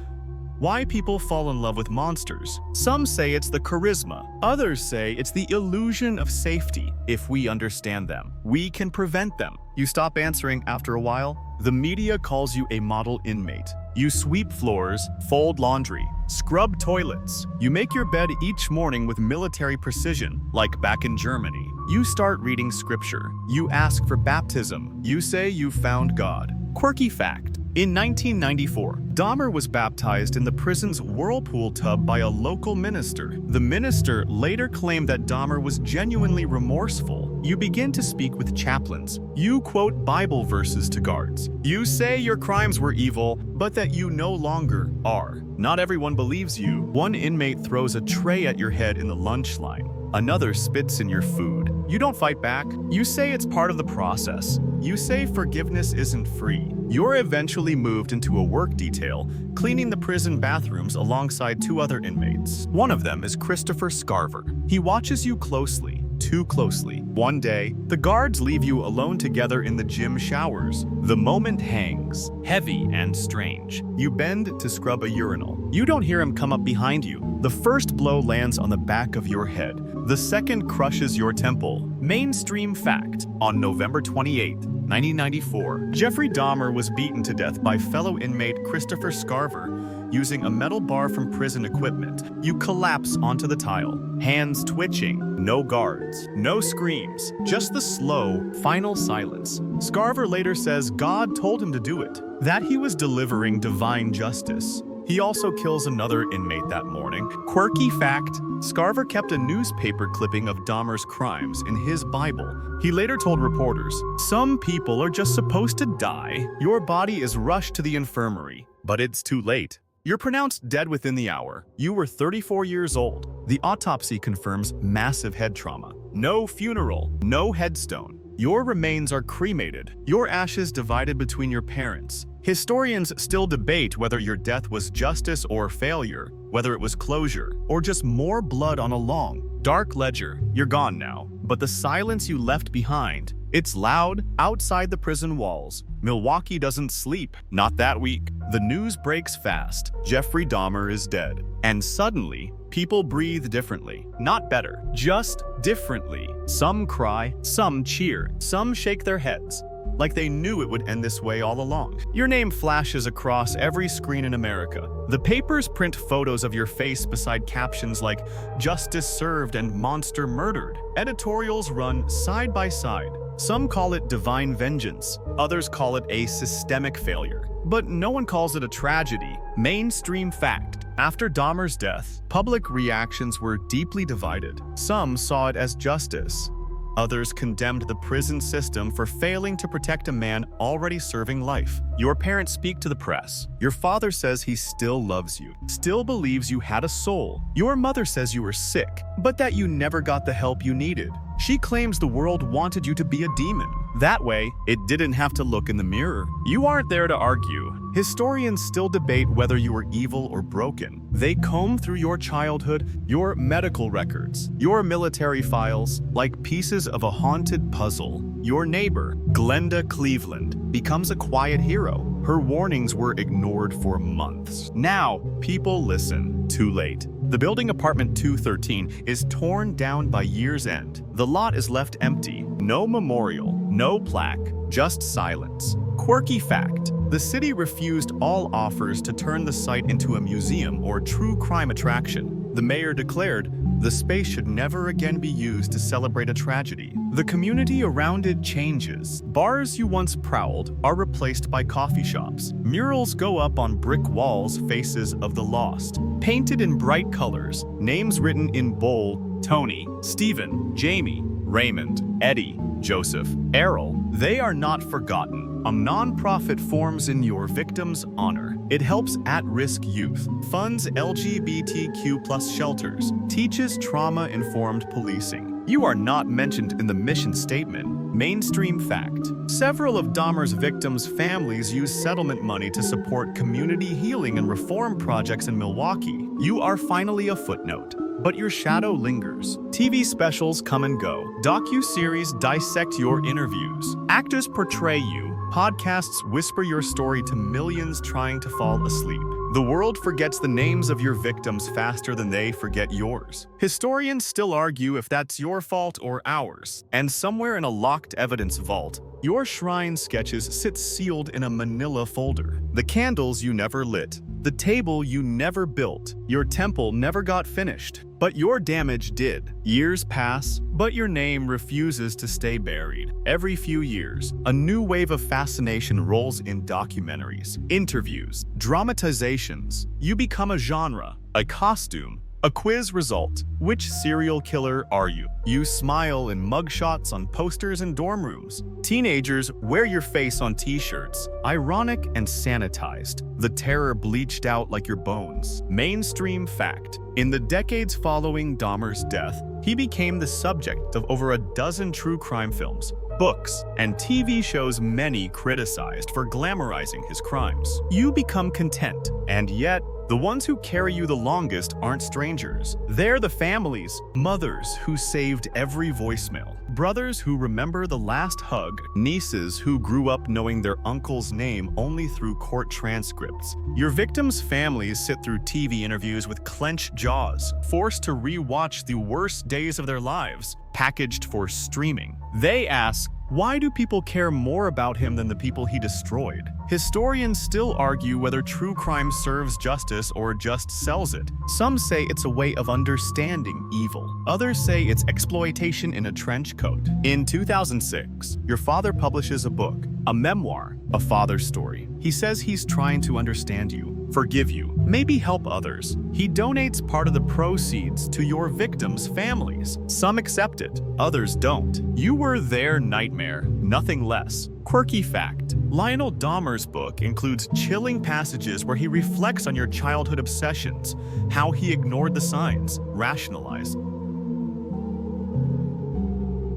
S1: Why people fall in love with monsters. Some say it's the charisma. Others say it's the illusion of safety. If we understand them, we can prevent them. You stop answering after a while. The media calls you a model inmate. You sweep floors, fold laundry, scrub toilets. You make your bed each morning with military precision, like back in Germany. You start reading scripture. You ask for baptism. You say you found God. Quirky fact. In 1994, Dahmer was baptized in the prison's whirlpool tub by a local minister. The minister later claimed that Dahmer was genuinely remorseful. You begin to speak with chaplains. You quote Bible verses to guards. You say your crimes were evil, but that you no longer are. Not everyone believes you. One inmate throws a tray at your head in the lunch line. Another spits in your food. You don't fight back. You say it's part of the process. You say forgiveness isn't free. You're eventually moved into a work detail, cleaning the prison bathrooms alongside two other inmates. One of them is Christopher Scarver. He watches you closely, too closely. One day, the guards leave you alone together in the gym showers. The moment hangs, heavy and strange. You bend to scrub a urinal. You don't hear him come up behind you. The first blow lands on the back of your head. The second crushes your temple. Mainstream fact. On November 28, 1994, Jeffrey Dahmer was beaten to death by fellow inmate Christopher Scarver using a metal bar from prison equipment. You collapse onto the tile, hands twitching, no guards, no screams, just the slow, final silence. Scarver later says God told him to do it, that he was delivering divine justice. He also kills another inmate that morning. Quirky fact, Scarver kept a newspaper clipping of Dahmer's crimes in his Bible. He later told reporters, "Some people are just supposed to die. Your body is rushed to the infirmary, but it's too late. You're pronounced dead within the hour. You were 34 years old. The autopsy confirms massive head trauma. No funeral, no headstone. Your remains are cremated, your ashes divided between your parents. Historians still debate whether your death was justice or failure, whether it was closure, or just more blood on a long, dark ledger. You're gone now, but the silence you left behind, it's loud outside the prison walls. Milwaukee doesn't sleep, not that week. The news breaks fast. Jeffrey Dahmer is dead. And suddenly, people breathe differently. Not better, just differently. Some cry, some cheer, some shake their heads, like they knew it would end this way all along. Your name flashes across every screen in America. The papers print photos of your face beside captions like "Justice served" and "Monster murdered." Editorials run side by side. Some call it divine vengeance, others call it a systemic failure. But no one calls it a tragedy. Mainstream fact. After Dahmer's death, public reactions were deeply divided. Some saw it as justice. Others condemned the prison system for failing to protect a man already serving life. Your parents speak to the press. Your father says he still loves you, still believes you had a soul. Your mother says you were sick, but that you never got the help you needed. She claims the world wanted you to be a demon. That way, it didn't have to look in the mirror. You aren't there to argue. Historians still debate whether you were evil or broken. They comb through your childhood, your medical records, your military files, like pieces of a haunted puzzle. Your neighbor, Glenda Cleveland, becomes a quiet hero. Her warnings were ignored for months. Now, people listen. Too late. The building apartment 213 is torn down by year's end. The lot is left empty. No memorial, no plaque, just silence. Quirky fact: the city refused all offers to turn the site into a museum or true crime attraction. The mayor declared the space should never again be used to celebrate a tragedy. The community around it changes. Bars you once prowled are replaced by coffee shops. Murals go up on brick walls, faces of the lost. Painted in bright colors, names written in bold: Tony, Stephen, Jamie, Raymond, Eddie, Joseph, Errol. They are not forgotten. A nonprofit forms in your victim's honor. It helps at-risk youth, funds LGBTQ+ shelters, teaches trauma-informed policing. You are not mentioned in the mission statement. Mainstream fact: several of Dahmer's victims' families use settlement money to support community healing and reform projects in Milwaukee. You are finally a footnote, but your shadow lingers. TV specials come and go. Docu-series dissect your interviews. Actors portray you. Podcasts whisper your story to millions trying to fall asleep. The world forgets the names of your victims faster than they forget yours. Historians still argue if that's your fault or ours. And somewhere in a locked evidence vault, your shrine sketches sit sealed in a manila folder. The candles you never lit, the table you never built, your temple never got finished. But your damage did. Years pass, but your name refuses to stay buried. Every few years, a new wave of fascination rolls in documentaries, interviews, dramatizations. You become a genre, a costume, a quiz result. Which serial killer are you? You smile in mugshots on posters in dorm rooms. Teenagers wear your face on t-shirts. Ironic and sanitized. The terror bleached out like your bones. Mainstream fact: in the decades following Dahmer's death, he became the subject of over a dozen true crime films, books, and TV shows many criticized for glamorizing his crimes. You become content, and yet, the ones who carry you the longest aren't strangers. They're the families, mothers who saved every voicemail, brothers who remember the last hug, nieces who grew up knowing their uncle's name only through court transcripts. Your victims' families sit through TV interviews with clenched jaws, forced to re-watch the worst days of their lives, packaged for streaming. They ask, why do people care more about him than the people he destroyed? Historians still argue whether true crime serves justice or just sells it. Some say it's a way of understanding evil. Others say it's exploitation in a trench coat. In 2006, your father publishes a book, a memoir, a father's story. He says he's trying to understand you, forgive you, maybe help others. He donates part of the proceeds to your victims' families. Some accept it, others don't. You were their nightmare, nothing less. Quirky fact: Lionel Dahmer's book includes chilling passages where he reflects on your childhood obsessions, how he ignored the signs, rationalized,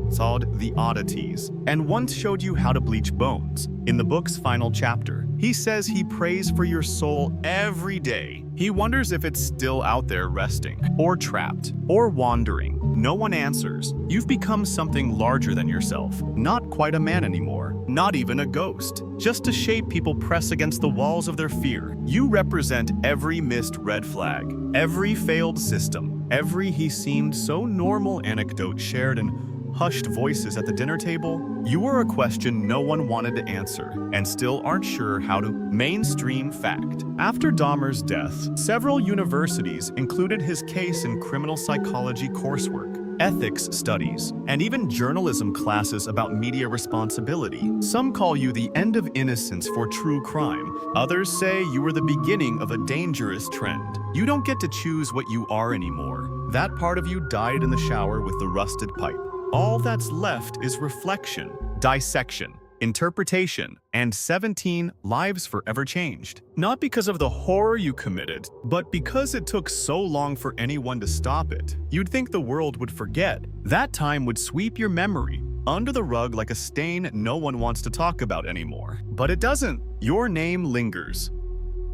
S1: solved the oddities, and once showed you how to bleach bones. In the book's final chapter, he says he prays for your soul every day. He wonders if it's still out there resting, or trapped, or wandering. No one answers. You've become something larger than yourself. Not quite a man anymore. Not even a ghost. Just a shape people press against the walls of their fear. You represent every missed red flag, every failed system, every he seemed so normal anecdote shared in hushed voices at the dinner table. You were a question no one wanted to answer, and still aren't sure how to. Mainstream fact: after Dahmer's death, several universities included his case in criminal psychology coursework, ethics studies, and even journalism classes about media responsibility. Some call you the end of innocence for true crime. Others say you were the beginning of a dangerous trend. You don't get to choose what you are anymore. That part of you died in the shower with the rusted pipe. All that's left is reflection, dissection, interpretation, and 17 lives forever changed. Not because of the horror you committed, but because it took so long for anyone to stop it. You'd think the world would forget. That time would sweep your memory, under the rug like a stain no one wants to talk about anymore. But it doesn't. Your name lingers.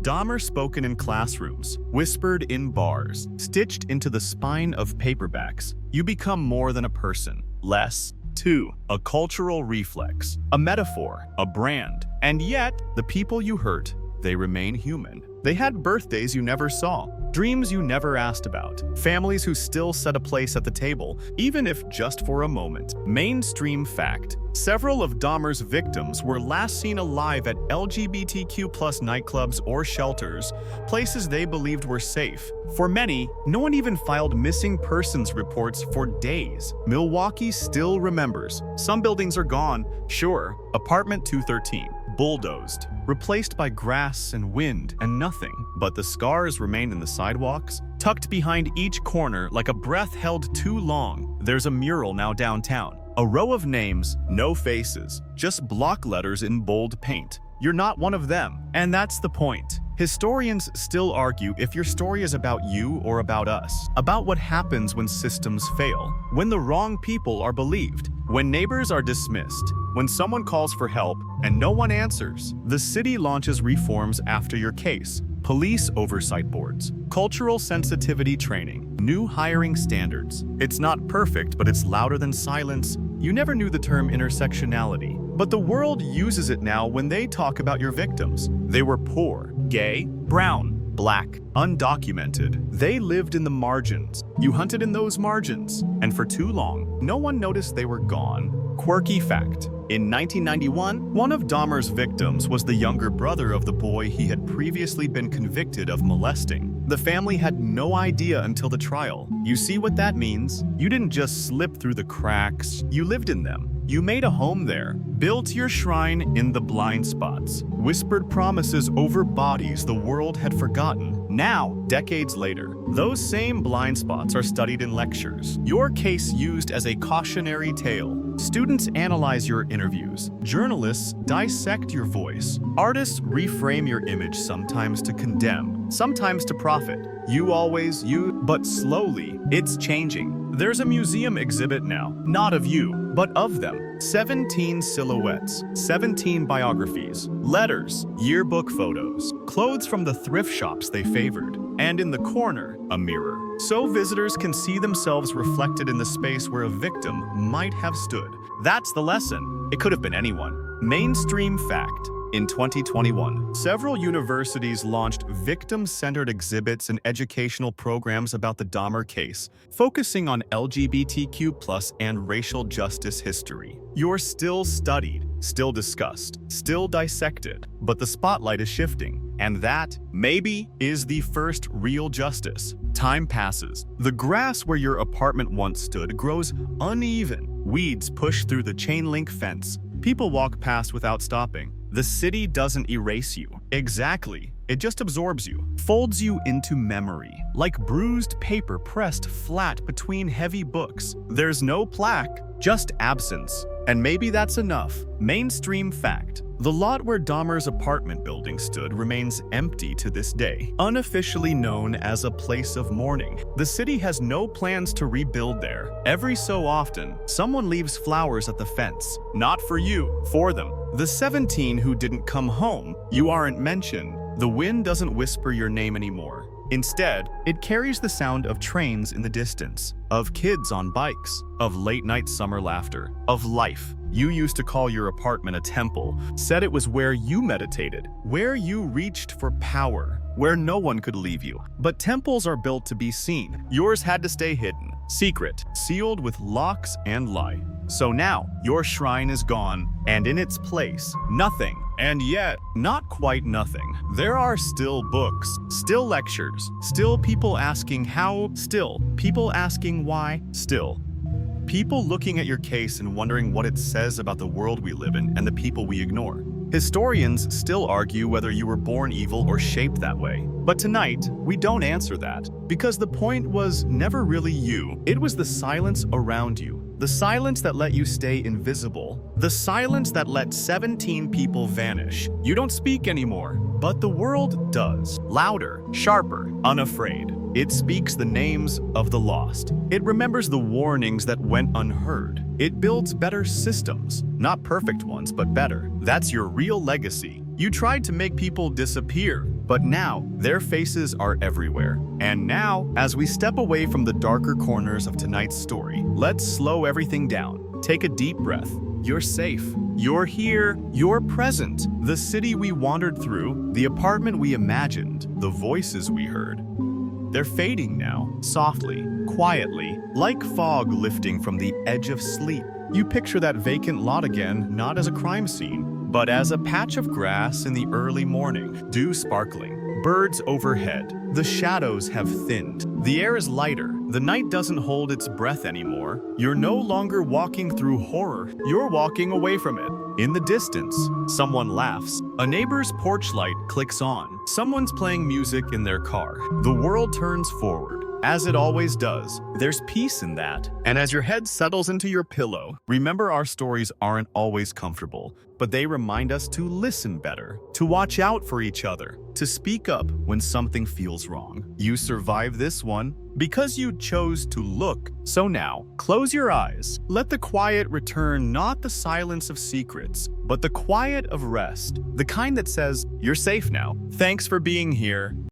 S1: Dahmer spoken in classrooms, whispered in bars, stitched into the spine of paperbacks. You become more than a person. Less. 2. A cultural reflex, a metaphor, a brand. And yet, the people you hurt, they remain human. They had birthdays you never saw, dreams you never asked about, families who still set a place at the table, even if just for a moment. Mainstream fact. Several of Dahmer's victims were last seen alive at LGBTQ+ nightclubs or shelters, places they believed were safe. For many, no one even filed missing persons reports for days. Milwaukee still remembers. Some buildings are gone, sure. Apartment 213. Bulldozed, replaced by grass and wind and nothing. But the scars remain in the sidewalks, tucked behind each corner like a breath held too long. There's a mural now downtown. A row of names, no faces, just block letters in bold paint. You're not one of them, and that's the point. Historians still argue if your story is about you or about us, about what happens when systems fail, when the wrong people are believed, when neighbors are dismissed, when someone calls for help and no one answers. The city launches reforms after your case. Police oversight boards, cultural sensitivity training, new hiring standards. It's not perfect, but it's louder than silence. You never knew the term intersectionality, but the world uses it now when they talk about your victims. They were poor, gay, brown, black, undocumented. They lived in the margins. You hunted in those margins, and for too long, no one noticed they were gone. Quirky fact. In 1991, one of Dahmer's victims was the younger brother of the boy he had previously been convicted of molesting. The family had no idea until the trial. You see what that means? You didn't just slip through the cracks, you lived in them. You made a home there, built your shrine in the blind spots, whispered promises over bodies the world had forgotten. Now, decades later, those same blind spots are studied in lectures. Your case used as a cautionary tale. Students analyze your interviews. Journalists dissect your voice. Artists reframe your image, sometimes to condemn, sometimes to profit. But slowly, it's changing. There's a museum exhibit now, not of you, but of them. 17 silhouettes, 17 biographies, letters, yearbook photos, clothes from the thrift shops they favored, and in the corner, a mirror. So visitors can see themselves reflected in the space where a victim might have stood. That's the lesson. It could have been anyone. Mainstream fact. In 2021, several universities launched victim-centered exhibits and educational programs about the Dahmer case, focusing on LGBTQ+ and racial justice history. You're still studied, still discussed, still dissected, but the spotlight is shifting. And that, maybe, is the first real justice. Time passes. The grass where your apartment once stood grows uneven. Weeds push through the chain-link fence. People walk past without stopping. The city doesn't erase you. Exactly. It just absorbs you, folds you into memory, like bruised paper pressed flat between heavy books. There's no plaque, just absence. And maybe that's enough. Mainstream fact. The lot where Dahmer's apartment building stood remains empty to this day, unofficially known as a place of mourning. The city has no plans to rebuild there. Every so often, someone leaves flowers at the fence. Not for you, for them. The 17 who didn't come home, you aren't mentioned. The wind doesn't whisper your name anymore. Instead, it carries the sound of trains in the distance, of kids on bikes, of late-night summer laughter, of life. You used to call your apartment a temple, said it was where you meditated, where you reached for power, where no one could leave you. But temples are built to be seen. Yours had to stay hidden, secret, sealed with locks and light. So now, your shrine is gone, and in its place, nothing. And yet, not quite nothing. There are still books, still lectures, still people asking how, still people asking why, still people looking at your case and wondering what it says about the world we live in and the people we ignore. Historians still argue whether you were born evil or shaped that way. But tonight, we don't answer that, because the point was never really you. It was the silence around you. The silence that let you stay invisible. The silence that let 17 people vanish. You don't speak anymore, but the world does. Louder, sharper, unafraid. It speaks the names of the lost. It remembers the warnings that went unheard. It builds better systems. Not perfect ones, but better. That's your real legacy. You tried to make people disappear, but now their faces are everywhere. And now, as we step away from the darker corners of tonight's story, let's slow everything down. Take a deep breath. You're safe. You're here. You're present. The city we wandered through, the apartment we imagined, the voices we heard. They're fading now, softly, quietly, like fog lifting from the edge of sleep. You picture that vacant lot again, not as a crime scene, but as a patch of grass in the early morning, dew sparkling, birds overhead. The shadows have thinned. The air is lighter. The night doesn't hold its breath anymore. You're no longer walking through horror. You're walking away from it. In the distance, someone laughs. A neighbor's porch light clicks on. Someone's playing music in their car. The world turns forward. As it always does, there's peace in that. And as your head settles into your pillow, remember our stories aren't always comfortable, but they remind us to listen better, to watch out for each other, to speak up when something feels wrong. You survived this one because you chose to look. So now, close your eyes. Let the quiet return, not the silence of secrets, but the quiet of rest, the kind that says, you're safe now. Thanks for being here.